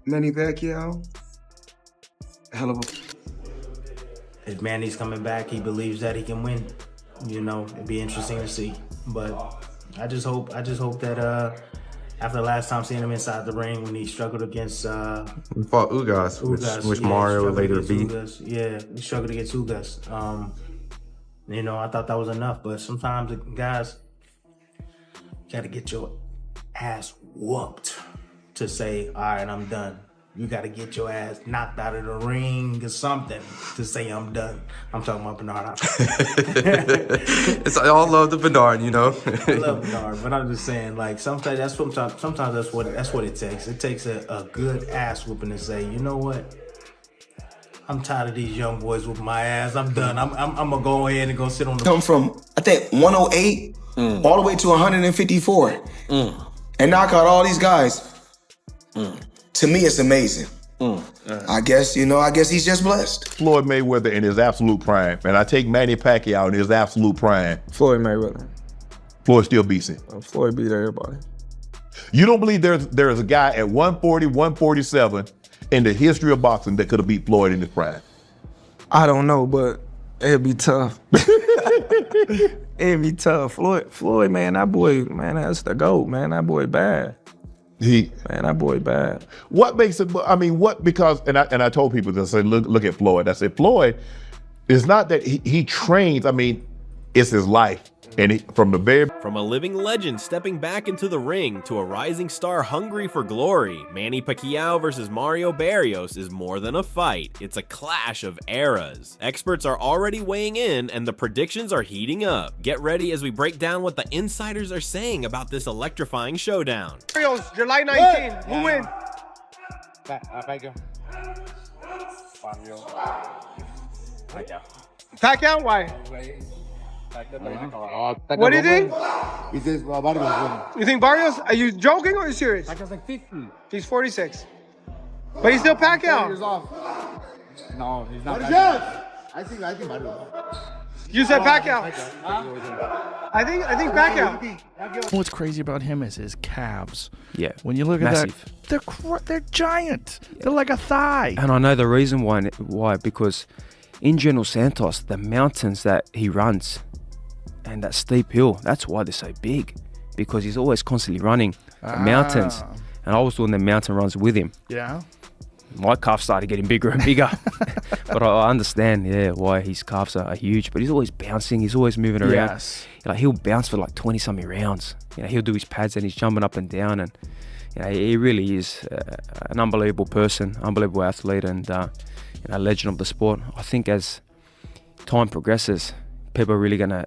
Manny Pacquiao, hell of a. If Manny's coming back, he believes that he can win. You know, it'd be interesting to see. But I just hope that after the last time seeing him inside the ring when he struggled against We fought Ugas, which Mario would later beat. He struggled against Ugas. You know, I thought that was enough, but sometimes guys gotta get your ass whooped to say, all right, I'm done. You gotta get your ass knocked out of the ring or something to say I'm done. I'm talking about Bernard. It's all love to Bernard, you know. I love Bernard, but I'm just saying, like sometimes that's what it takes. It takes a good ass whooping to say, you know what? I'm tired of these young boys whooping my ass. I'm done. I'm gonna go ahead and go sit on the. Come from I think 108 all the way to 154, and knock out all these guys. To me, it's amazing. I guess he's just blessed. Floyd Mayweather in his absolute prime, and I take Manny Pacquiao in his absolute prime. Floyd Mayweather. Floyd still beats him. Floyd beat everybody. You don't believe there's a guy at 140, 147 in the history of boxing that could have beat Floyd in his prime? I don't know, but it'd be tough. It'd be tough. Floyd, man, that boy, man, that's the GOAT, man. That boy bad. Man, that boy bad. What makes it? I mean, because I told people this. I said, look at Floyd. I said, Floyd, it's not that he trains. I mean, it's his life, and from a living legend stepping back into the ring to a rising star hungry for glory, Manny Pacquiao versus Mario Barrios is more than a fight. It's a clash of eras. Experts are already weighing in, and the predictions are heating up. Get ready as we break down what the insiders are saying about this electrifying showdown. Barrios, July 19. Who wins? Pacquiao. Pacquiao? Why? What do you think? He says Barrios wins. You think Barrios? Are you joking or are you serious? Pacquiao's like 50. He's 46. But he's still Pacquiao. No, he's not. I think Barrios. You said Pacquiao. I think Pacquiao. What's crazy about him is his calves. Yeah. When you look Massive. at that, they're giant. They're like a thigh. And I know the reason why, because in General Santos, the mountains that he runs and that steep hill, that's why they're so big, because he's always constantly running the mountains. And I was doing the mountain runs with him. Yeah. My calves started getting bigger and bigger. But I understand, why his calves are huge. But he's always bouncing. He's always moving around. Yes. Like, he'll bounce for like 20-something rounds. He'll do his pads and he's jumping up and down. And he really is an unbelievable person, unbelievable athlete, and a legend of the sport. I think as time progresses, people are really gonna,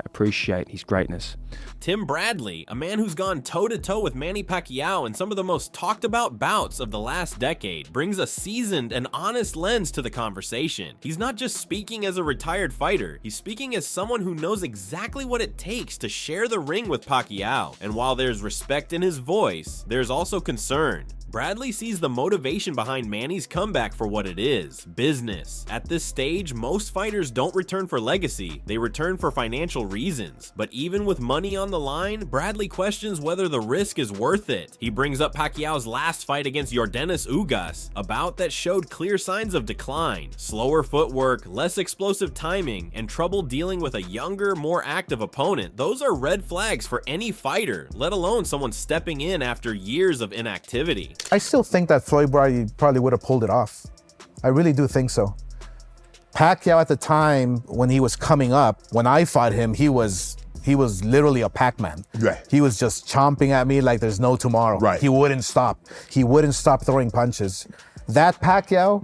appreciate his greatness. Tim Bradley, a man who's gone toe-to-toe with Manny Pacquiao in some of the most talked about bouts of the last decade, brings a seasoned and honest lens to the conversation. He's not just speaking as a retired fighter, he's speaking as someone who knows exactly what it takes to share the ring with Pacquiao. And while there's respect in his voice, there's also concern. Bradley sees the motivation behind Manny's comeback for what it is: business. At this stage, most fighters don't return for legacy, they return for financial reasons. But even with money on the line, Bradley questions whether the risk is worth it. He brings up Pacquiao's last fight against Yordenis Ugas, a bout that showed clear signs of decline: slower footwork, less explosive timing, and trouble dealing with a younger, more active opponent. Those are red flags for any fighter, let alone someone stepping in after years of inactivity. I still think that Floyd probably would have pulled it off. I really do think so. Pacquiao at the time when he was coming up, when I fought him, he was literally a Pac-Man. Right. He was just chomping at me like there's no tomorrow. Right. He wouldn't stop. He wouldn't stop throwing punches. That Pacquiao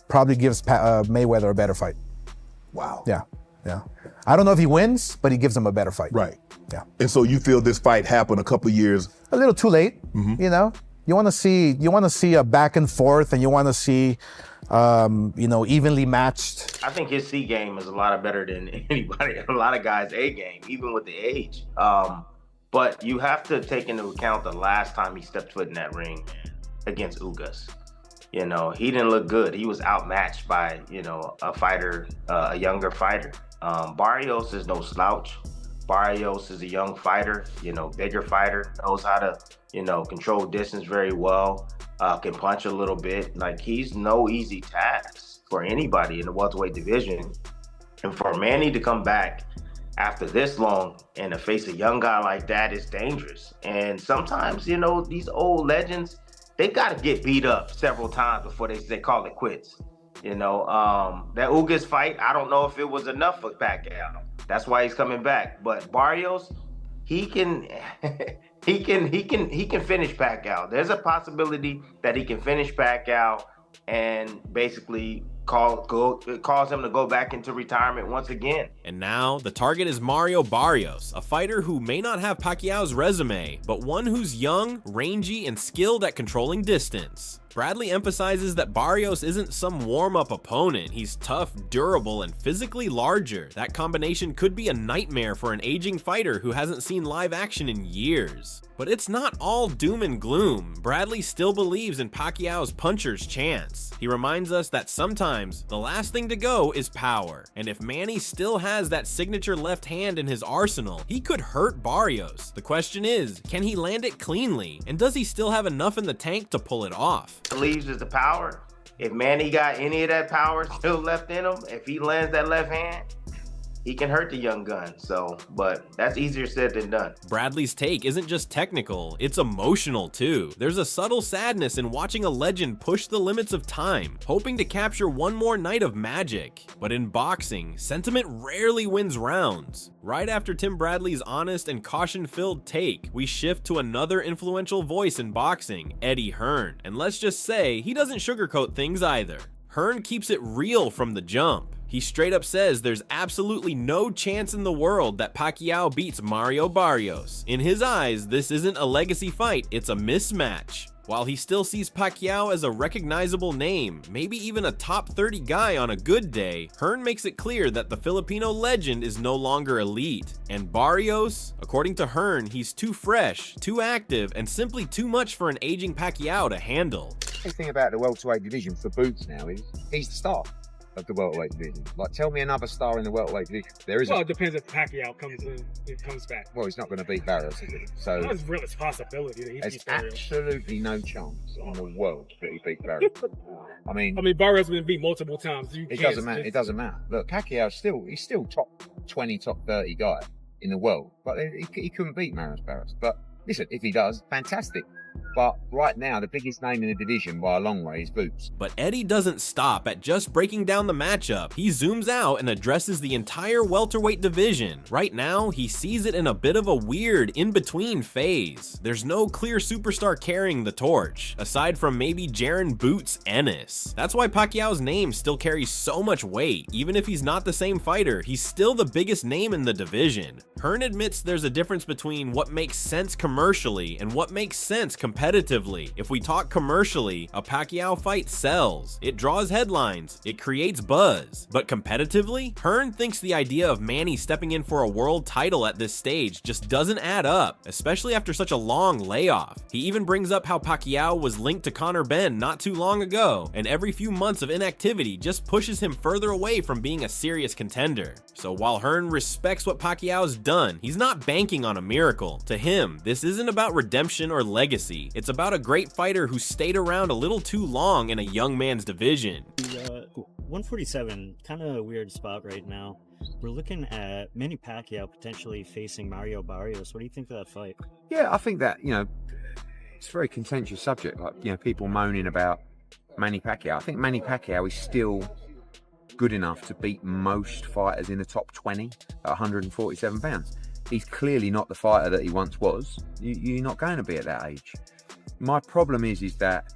probably gives Mayweather a better fight. Wow. Yeah. I don't know if he wins, but he gives him a better fight. Right. Yeah. And so you feel this fight happened a couple of years? A little too late, You want to see a back and forth, and you want to see, evenly matched. I think his C game is a lot better than anybody, a lot of guys' A game, even with the age. But you have to take into account the last time he stepped foot in that ring against Ugas. He didn't look good. He was outmatched by, a fighter, a younger fighter. Barrios is no slouch. Barrios is a young fighter, bigger fighter, knows how to, control distance very well. can punch a little bit. Like, he's no easy task for anybody in the welterweight division. And for Manny to come back after this long and to face a young guy like that is dangerous. And sometimes, you know, these old legends, they got to get beat up several times before they call it quits. You know, that Ugas fight, I don't know if it was enough for Pacquiao. That's why he's coming back. But Barrios, he can he can finish Pacquiao. There's a possibility that he can finish Pacquiao and basically cause him to go back into retirement once again. And now, the target is Mario Barrios, a fighter who may not have Pacquiao's resume, but one who's young, rangy, and skilled at controlling distance. Bradley emphasizes that Barrios isn't some warm-up opponent. He's tough, durable, and physically larger. That combination could be a nightmare for an aging fighter who hasn't seen live action in years. But it's not all doom and gloom. Bradley still believes in Pacquiao's puncher's chance. He reminds us that sometimes the last thing to go is power. And if Manny still has that signature left hand in his arsenal, he could hurt Barrios. The question is, can he land it cleanly? And does he still have enough in the tank to pull it off? Believes is the power. If Manny got any of that power still left in him, if he lands that left hand, he can hurt the young gun. So, but that's easier said than done. Bradley's take isn't just technical, it's emotional too. There's a subtle sadness in watching a legend push the limits of time, hoping to capture one more night of magic. But in boxing, sentiment rarely wins rounds. Right after Tim Bradley's honest and caution-filled take, we shift to another influential voice in boxing, Eddie Hearn. And let's just say, he doesn't sugarcoat things either. Hearn keeps it real from the jump. He straight up says there's absolutely no chance in the world that Pacquiao beats Mario Barrios. In his eyes, this isn't a legacy fight, it's a mismatch. While he still sees Pacquiao as a recognizable name, maybe even a top 30 guy on a good day, Hearn makes it clear that the Filipino legend is no longer elite. And Barrios? According to Hearn, he's too fresh, too active, and simply too much for an aging Pacquiao to handle. The thing about the welterweight division for Boots now is he's the star of the welterweight division. Like, tell me another star in the welterweight division. There isn't. Well, it depends if Pacquiao comes back. Well, he's not going to beat Barrios, is he? So there's really a possibility that he beats Barrios. Absolutely no chance in the world that he beat Barrios. I mean, Barrios has been beat multiple times. It doesn't matter. It doesn't matter. Look, Pacquiao he's still top 20, top 30 guy in the world, but he couldn't beat Mario Barrios. But listen, if he does, fantastic. But right now, the biggest name in the division by a long way is Boots. But Eddie doesn't stop at just breaking down the matchup. He zooms out and addresses the entire welterweight division. Right now, he sees it in a bit of a weird in-between phase. There's no clear superstar carrying the torch, aside from maybe Jaron Boots Ennis. That's why Pacquiao's name still carries so much weight. Even if he's not the same fighter, he's still the biggest name in the division. Hearn admits there's a difference between what makes sense commercially and what makes sense competitively. If we talk commercially, a Pacquiao fight sells. It draws headlines. It creates buzz. But competitively, Hearn thinks the idea of Manny stepping in for a world title at this stage just doesn't add up, especially after such a long layoff. He even brings up how Pacquiao was linked to Conor Benn not too long ago, and every few months of inactivity just pushes him further away from being a serious contender. So while Hearn respects what Pacquiao's done, he's not banking on a miracle. To him, this isn't about redemption or legacy. It's about a great fighter who stayed around a little too long in a young man's division. 147, kind of a weird spot right now. We're looking at Manny Pacquiao potentially facing Mario Barrios. What do you think of that fight? Yeah, I think that, it's a very contentious subject. Like, people moaning about Manny Pacquiao. I think Manny Pacquiao is still good enough to beat most fighters in the top 20 at 147 pounds. He's clearly not the fighter that he once was. You're not going to be at that age. My problem is that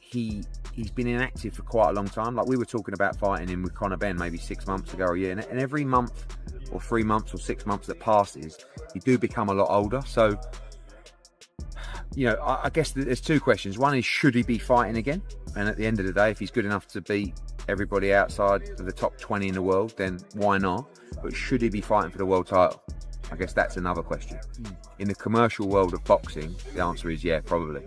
he's been inactive for quite a long time. Like, we were talking about fighting him with Conor Benn maybe 6 months ago or a year, and every month or 3 months or 6 months that passes, you do become a lot older. So, I guess there's two questions. One is, should he be fighting again? And at the end of the day, if he's good enough to beat everybody outside of the top 20 in the world, then why not? But should he be fighting for the world title? I guess that's another question. In the commercial world of boxing, the answer is yeah, probably.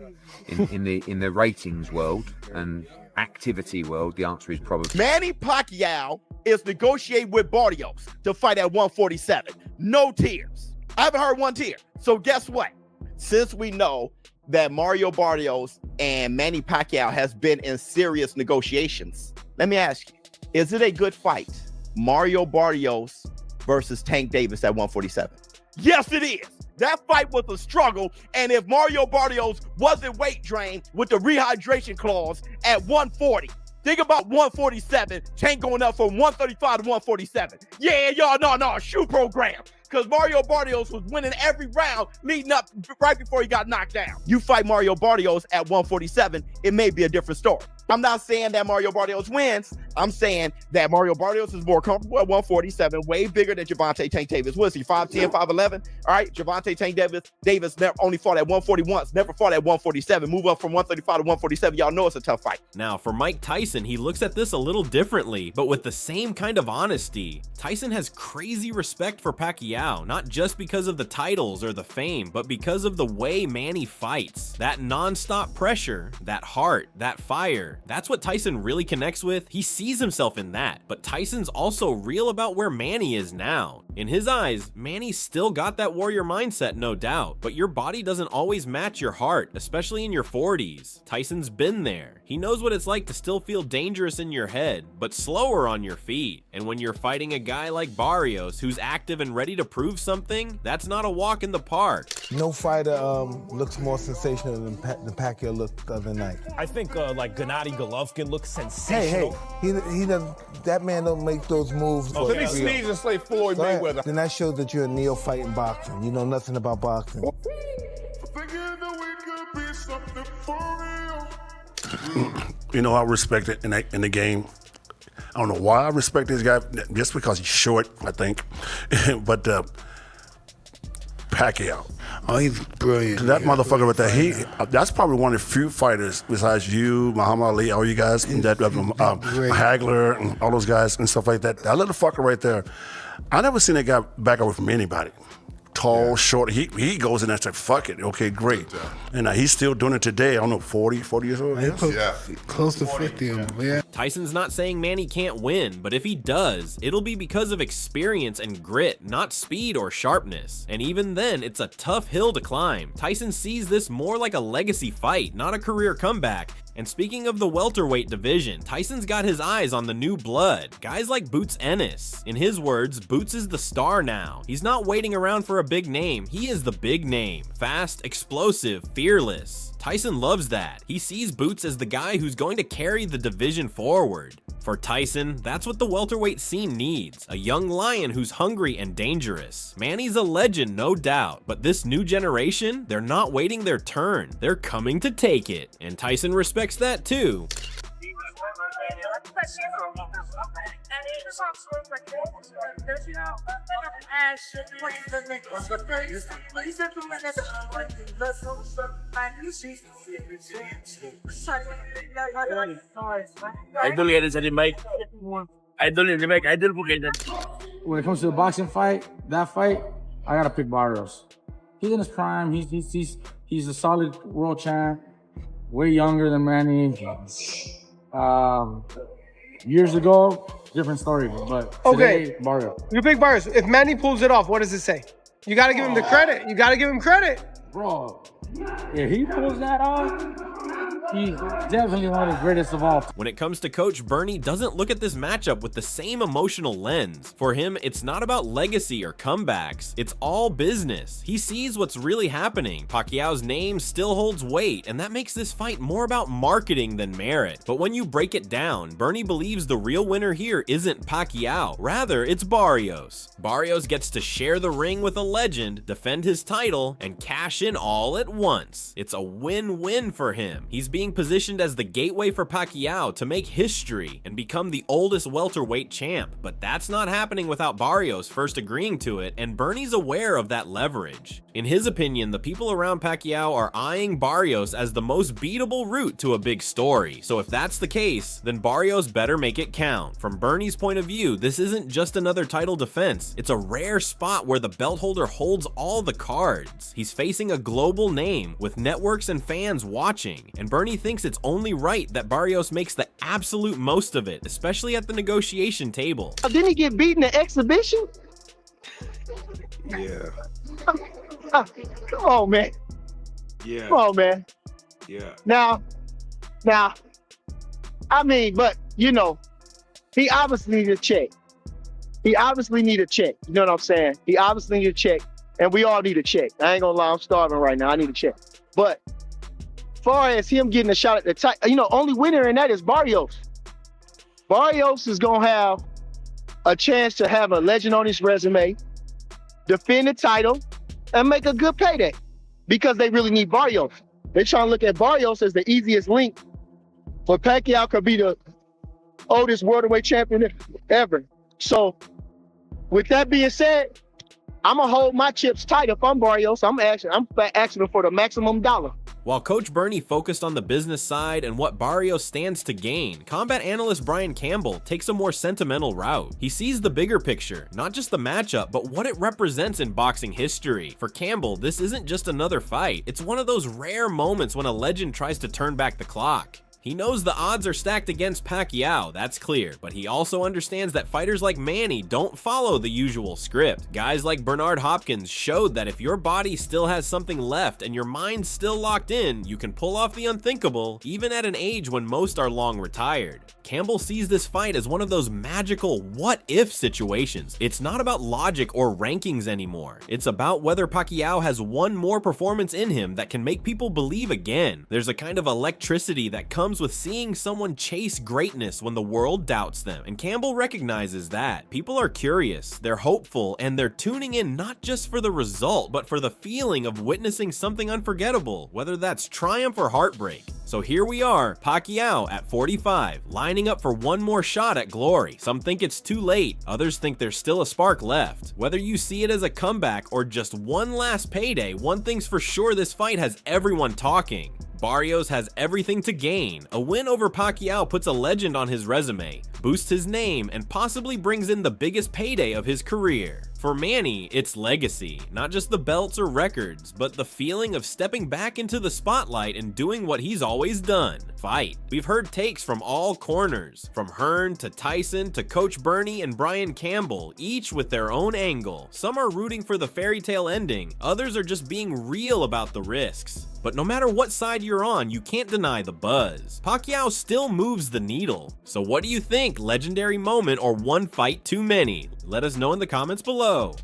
In the ratings world and activity world, the answer is probably. Manny Pacquiao is negotiating with Barrios to fight at 147. No tears. I haven't heard one tear. So guess what? Since we know that Mario Barrios and Manny Pacquiao has been in serious negotiations. Let me ask you, is it a good fight? Mario Barrios versus Tank Davis at 147. Yes, it is. That fight was a struggle. And if Mario Barrios wasn't weight drained with the rehydration clause at 140, think about 147, Tank going up from 135 to 147. Yeah, y'all, no, shoe program. Because Mario Barrios was winning every round leading up right before he got knocked down. You fight Mario Barrios at 147, it may be a different story. I'm not saying that Mario Barrios wins. I'm saying that Mario Barrios is more comfortable at 147, way bigger than Gervonta Tank Davis. What is he, 5'10", 5'11"? All right, Gervonta Tank Davis never only fought at 140 once, never fought at 147. Move up from 135 to 147. Y'all know it's a tough fight. Now, for Mike Tyson, he looks at this a little differently, but with the same kind of honesty. Tyson has crazy respect for Pacquiao, not just because of the titles or the fame, but because of the way Manny fights. That non-stop pressure, that heart, that fire. That's what Tyson really connects with. He sees himself in that, but Tyson's also real about where Manny is now. In his eyes, Manny's still got that warrior mindset, no doubt, but your body doesn't always match your heart, especially in your 40s. Tyson's been there. He knows what it's like to still feel dangerous in your head, but slower on your feet. And when you're fighting a guy like Barrios, who's active and ready to prove something, that's not a walk in the park. No fighter looks more sensational than Pacquiao looked the other night. I think like Gennady Golovkin looks sensational. Hey, he doesn't. That man don't make those moves. Let me sneeze and say Floyd Mayweather. Then that shows that you're a neophyte in boxing. You know nothing about boxing. You know, I respect it in the game. I don't know why I respect this guy, just because he's short, I think. But Pacquiao. Oh, he's brilliant. That motherfucker right there, that's probably one of the few fighters besides you, Muhammad Ali, all you guys, that Hagler, and all those guys and stuff like that. That little fucker right there, I never seen that guy back away from anybody. Tall, short, he goes in there and says, fuck it, okay, great. And he's still doing it today, I don't know, 40 years old? Close to 50, yeah. Tyson's not saying Manny can't win, but if he does, it'll be because of experience and grit, not speed or sharpness. And even then, it's a tough hill to climb. Tyson sees this more like a legacy fight, not a career comeback. And speaking of the welterweight division, Tyson's got his eyes on the new blood, guys like Boots Ennis. In his words, Boots is the star now. He's not waiting around for a big name, he is the big name. Fast, explosive, fearless. Tyson loves that. He sees Boots as the guy who's going to carry the division forward. For Tyson, that's what the welterweight scene needs, a young lion who's hungry and dangerous. Manny's a legend, no doubt, but this new generation, they're not waiting their turn, they're coming to take it, and Tyson respects that too. When it comes to the boxing fight, that fight, I gotta pick Barrios. He's in his prime. He's a solid world champ. Way younger than Manny. Years ago, different story. But today, Barrios. You pick Barrios. If Manny pulls it off, what does it say? You got to give him the credit. You got to give him credit. Bro, if he pulls that off, he's definitely one of the greatest of all. When it comes to Coach, Bernie doesn't look at this matchup with the same emotional lens. For him, it's not about legacy or comebacks. It's all business. He sees what's really happening. Pacquiao's name still holds weight, and that makes this fight more about marketing than merit. But when you break it down, Bernie believes the real winner here isn't Pacquiao. Rather, it's Barrios. Barrios gets to share the ring with a legend, defend his title, and cash in all at once. It's a win-win for him. He's being positioned as the gateway for Pacquiao to make history and become the oldest welterweight champ, but that's not happening without Barrios first agreeing to it, and Bernie's aware of that leverage. In his opinion, the people around Pacquiao are eyeing Barrios as the most beatable route to a big story, so if that's the case, then Barrios better make it count. From Bernie's point of view, this isn't just another title defense, it's a rare spot where the belt holder holds all the cards. He's facing a global name with networks and fans watching, and Bernie thinks it's only right that Barrios makes the absolute most of it, especially at the negotiation table. Didn't he get beaten in exhibition? Yeah. Come on, man. Yeah. Come on, man. Yeah. Now, I mean, but you know, he obviously need a check. He obviously need a check. You know what I'm saying? He obviously need a check, and we all need a check. I ain't gonna lie, I'm starving right now. I need a check. But as far as him getting a shot at the title, you know, only winner in that is Barrios. Barrios is gonna have a chance to have a legend on his resume, defend the title, and make a good payday because they really need Barrios. They're trying to look at Barrios as the easiest link for Pacquiao could be the oldest welterweight champion ever. So, with that being said, I'm gonna hold my chips tight if I'm Barrios. I'm asking for the maximum dollar. While Coach Bernie focused on the business side and what Barrios stands to gain, combat analyst Brian Campbell takes a more sentimental route. He sees the bigger picture, not just the matchup, but what it represents in boxing history. For Campbell, this isn't just another fight. It's one of those rare moments when a legend tries to turn back the clock. He knows the odds are stacked against Pacquiao, that's clear, but he also understands that fighters like Manny don't follow the usual script. Guys like Bernard Hopkins showed that if your body still has something left and your mind's still locked in, you can pull off the unthinkable, even at an age when most are long retired. Campbell sees this fight as one of those magical what-if situations. It's not about logic or rankings anymore. It's about whether Pacquiao has one more performance in him that can make people believe again. There's a kind of electricity that comes with seeing someone chase greatness when the world doubts them, and Campbell recognizes that. People are curious, they're hopeful, and they're tuning in not just for the result, but for the feeling of witnessing something unforgettable, whether that's triumph or heartbreak. So here we are, Pacquiao at 45, lining up for one more shot at glory. Some think it's too late, others think there's still a spark left. Whether you see it as a comeback or just one last payday, one thing's for sure, this fight has everyone talking. Barrios has everything to gain. A win over Pacquiao puts a legend on his resume, boosts his name, and possibly brings in the biggest payday of his career. For Manny, it's legacy, not just the belts or records, but the feeling of stepping back into the spotlight and doing what he's always done, fight. We've heard takes from all corners, from Hearn to Tyson to Coach Bernie and Brian Campbell, each with their own angle. Some are rooting for the fairy tale ending, others are just being real about the risks. But no matter what side you're on, you can't deny the buzz. Pacquiao still moves the needle. So what do you think? Legendary moment or one fight too many? Let us know in the comments below.